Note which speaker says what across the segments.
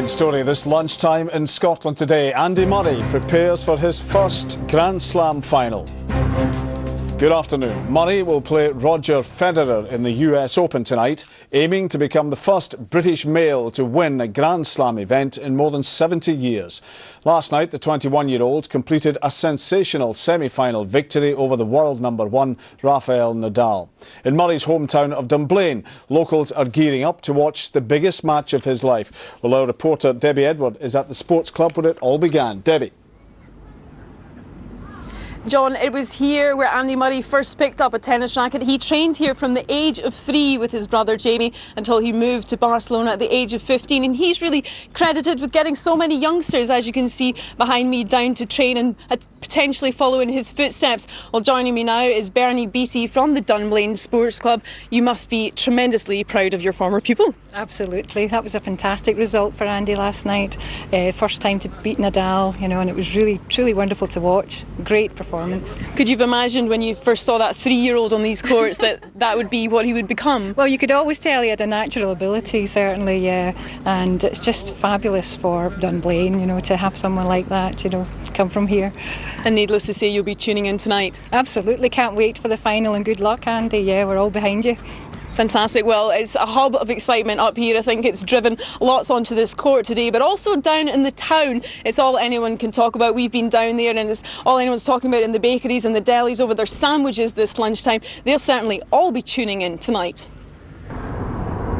Speaker 1: main story this lunchtime in Scotland today. Andy Murray prepares for his first Grand Slam final. Good afternoon. Murray will play Roger Federer in the US Open tonight, aiming to become the first British male to win a Grand Slam event in more than 70 years. Last night, the 21-year-old completed a sensational semi-final victory over the world number one, Rafael Nadal. In Murray's hometown of Dunblane, locals are gearing up to watch the biggest match of his life. Well, our reporter Debbie Edward is at the sports club where it all began. Debbie.
Speaker 2: John, it was here where Andy Murray first picked up a tennis racket. He trained here from the age of 3 with his brother Jamie until he moved to Barcelona at the age of 15. And he's really credited with getting so many youngsters, as you can see behind me, down to train and potentially follow in his footsteps. Well, joining me now is Bernie Beattie from the Dunblane Sports Club. You must be tremendously proud of your former pupil.
Speaker 3: Absolutely. That was a fantastic result for Andy last night. First time to beat Nadal, and it was really, truly wonderful to watch. Great performance.
Speaker 2: Could you have imagined when you first saw that 3-year-old on these courts that that would be what he would become?
Speaker 3: Well, you could always tell he had a natural ability, certainly, yeah. And it's just fabulous for Dunblane, to have someone like that, come from here.
Speaker 2: And needless to say, you'll be tuning in tonight.
Speaker 3: Absolutely. Can't wait for the final, and good luck, Andy. Yeah, we're all behind you.
Speaker 2: Fantastic. Well, it's a hub of excitement up here. I think it's driven lots onto this court today, but also down in the town. It's all anyone can talk about. We've been down there and it's all anyone's talking about in the bakeries and the delis over their sandwiches this lunchtime. They'll certainly all be tuning in tonight.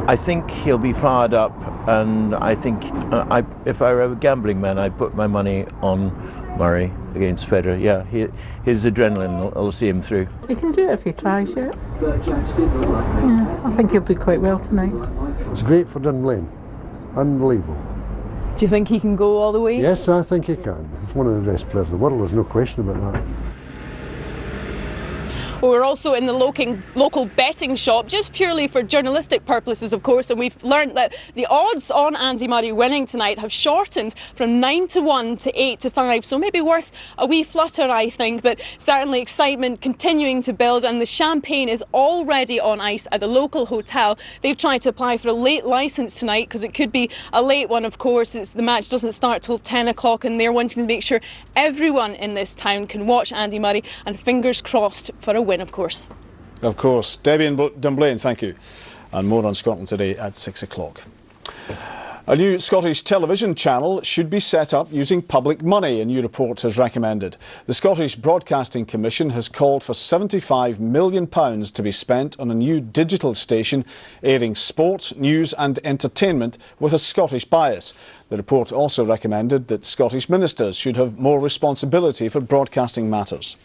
Speaker 4: I think he'll be fired up, and I think if I were a gambling man, I'd put my money on Murray against Federer. Yeah, his adrenaline will see him through.
Speaker 5: He can do it if he tries, yeah. I think he'll do quite well tonight.
Speaker 6: It's great for Dunblane. Unbelievable.
Speaker 2: Do you think he can go all the way?
Speaker 6: Yes, I think he can. He's one of the best players in the world, there's no question about that.
Speaker 2: Well, we're also in the local betting shop, just purely for journalistic purposes, of course, and we've learned that the odds on Andy Murray winning tonight have shortened from 9-1 to 8-5, so maybe worth a wee flutter, I think, but certainly excitement continuing to build, and the champagne is already on ice at the local hotel. They've tried to apply for a late licence tonight because it could be a late one, of course. The match doesn't start till 10 o'clock, and they're wanting to make sure everyone in this town can watch Andy Murray, and fingers crossed for a win, of course.
Speaker 1: Of course. Debbie in Dunblane, thank you. And more on Scotland today at 6 o'clock. A new Scottish television channel should be set up using public money, a new report has recommended. The Scottish Broadcasting Commission has called for £75 million to be spent on a new digital station airing sport, news and entertainment with a Scottish bias. The report also recommended that Scottish ministers should have more responsibility for broadcasting matters.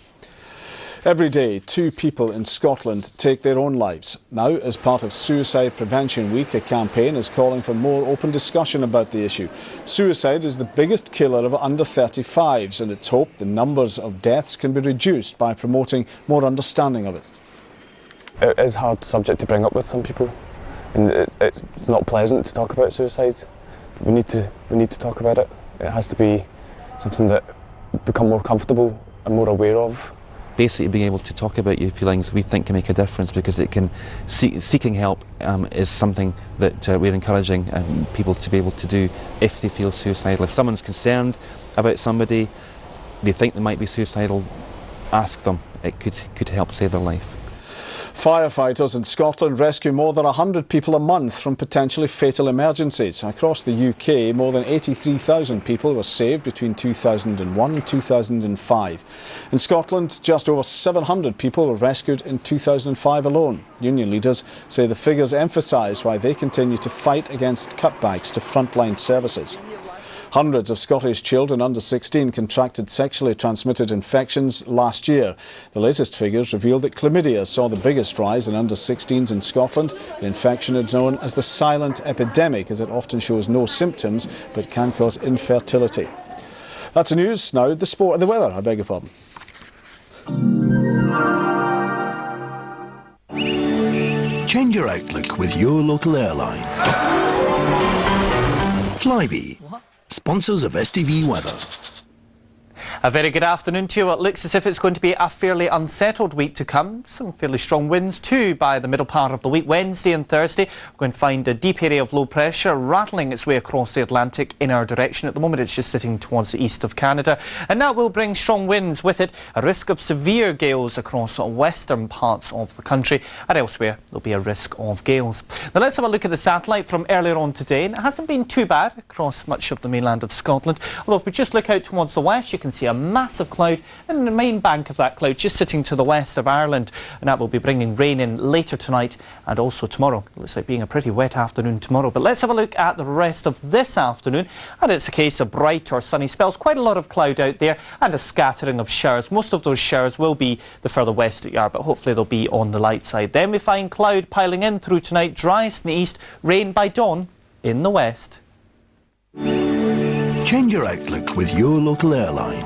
Speaker 1: Every day, 2 people in Scotland take their own lives. Now, as part of Suicide Prevention Week, a campaign is calling for more open discussion about the issue. Suicide is the biggest killer of under 35s, and it's hoped the numbers of deaths can be reduced by promoting more understanding of it.
Speaker 7: It is a hard subject to bring up with some people, and it's not pleasant to talk about suicide. We need to talk about it. It has to be something that we become more comfortable and more aware of.
Speaker 8: Basically, being able to talk about your feelings, we think, can make a difference, because it can seeking help is something that we're encouraging people to be able to do if they feel suicidal. If someone's concerned about somebody, they think they might be suicidal, ask them. It could help save their life.
Speaker 1: Firefighters in Scotland rescue more than 100 people a month from potentially fatal emergencies. Across the UK, more than 83,000 people were saved between 2001 and 2005. In Scotland, just over 700 people were rescued in 2005 alone. Union leaders say the figures emphasise why they continue to fight against cutbacks to frontline services. Hundreds of Scottish children under 16 contracted sexually transmitted infections last year. The latest figures reveal that chlamydia saw the biggest rise in under 16s in Scotland. The infection is known as the silent epidemic, as it often shows no symptoms but can cause infertility. That's the news. Now the sport and the weather. I beg your pardon.
Speaker 9: Change your outlook with your local airline. Flybe, sponsors of STV Weather.
Speaker 10: A very good afternoon to you. It looks as if it's going to be a fairly unsettled week to come. Some fairly strong winds too by the middle part of the week. Wednesday and Thursday, we're going to find a deep area of low pressure rattling its way across the Atlantic in our direction. At the moment, it's just sitting towards the east of Canada. And that will bring strong winds with it, a risk of severe gales across western parts of the country. And elsewhere, there'll be a risk of gales. Now, let's have a look at the satellite from earlier on today. And it hasn't been too bad across much of the mainland of Scotland. Although if we just look out towards the west, you can see a massive cloud and the main bank of that cloud just sitting to the west of Ireland, and that will be bringing rain in later tonight and also tomorrow. It looks like being a pretty wet afternoon tomorrow. But let's have a look at the rest of this afternoon, and it's a case of bright or sunny spells. Quite a lot of cloud out there and a scattering of showers. Most of those showers will be the further west that you are, but hopefully they'll be on the light side. Then we find cloud piling in through tonight, driest in the east, rain by dawn in the west.
Speaker 9: Change your outlook with your local airline.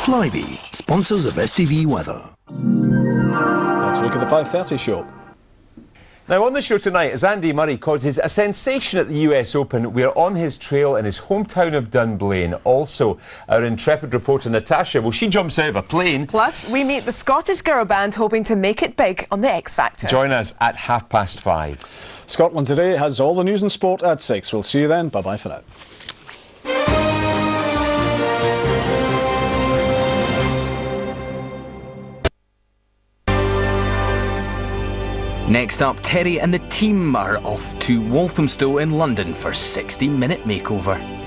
Speaker 9: Flybe, sponsors of STV Weather.
Speaker 1: Let's look at the 5:30 show.
Speaker 11: Now on the show tonight, as Andy Murray causes a sensation at the US Open, we're on his trail in his hometown of Dunblane. Also, our intrepid reporter Natasha, well, she jumps out of a plane.
Speaker 12: Plus, we meet the Scottish girl band hoping to make it big on the X Factor.
Speaker 11: Join us at 5:30.
Speaker 1: Scotland Today has all the news and sport at 6. We'll see you then. Bye-bye for now.
Speaker 13: Next up, Terry and the team are off to Walthamstow in London for 60-minute makeover.